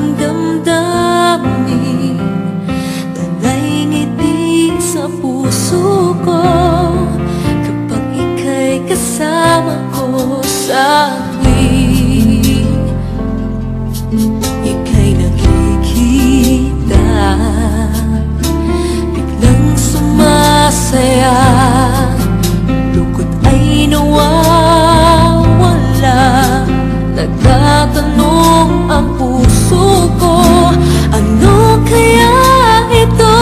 aking damdamin, talay ngiti sa puso ko kapag ika'y kasama ko sa tuwing ika'y nakikita. Biglang sumasaya, lungkot ay nawawala. Nagtatanong ang puso ko, ano kaya ito?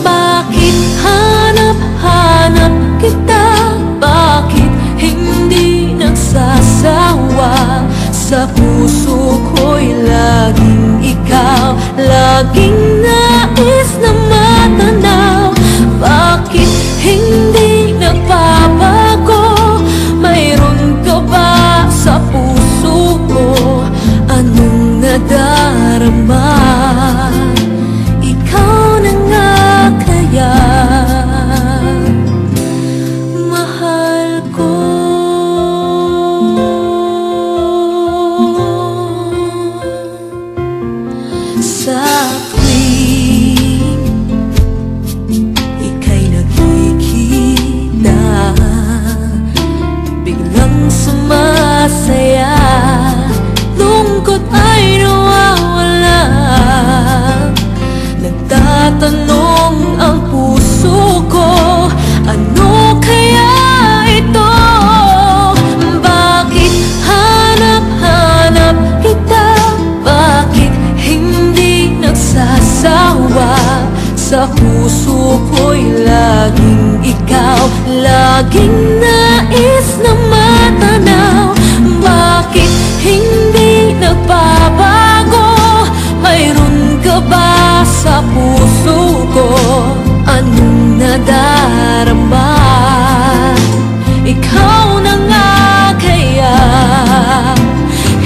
Bakit hanap-hanap kita? Bakit hindi nagsasawa? Sa puso ko'y laging ikaw, laging nais na matanaw. Bakit hindi nagbabago? Mayroon ka ba sa puso ko? Anong nadarama? Ikaw na nga kaya mahal ko. Sa tuwing ika'y nakikita, biglang sumasaya, lungkot ay nawawala. Nagtatanong ang puso ko, ano kaya ito? Bakit hanap-hanap kita? Bakit hindi nagsasawa? Sa puso ko'y laging ikaw, laging nais na matanaw. Bakit hindi nagbabago? Mayroon ka ba sa puso ko? Anong nadarama? Ikaw na nga kaya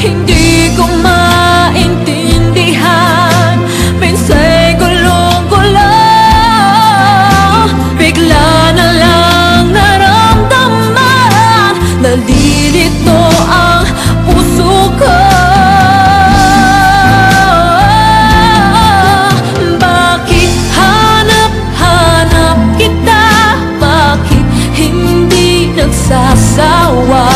hindi ko maintindihan. Minsa'y gulong-gulo, bigla na lang naramdaman, nalilito ang puso ko. Bakit hanap-hanap kita? Bakit hindi nagsasawa?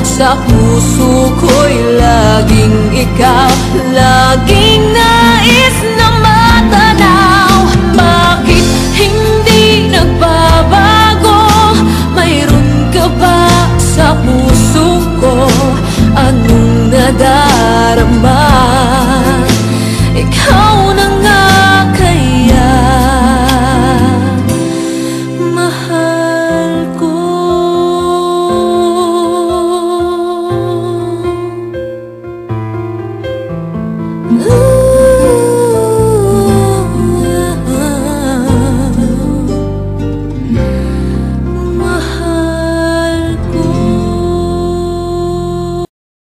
Sa puso ko'y laging ikaw, laging nais na matanaw. Bakit hindi nagbabago? Mayroon ka ba sa puso ko? Anong nadarama?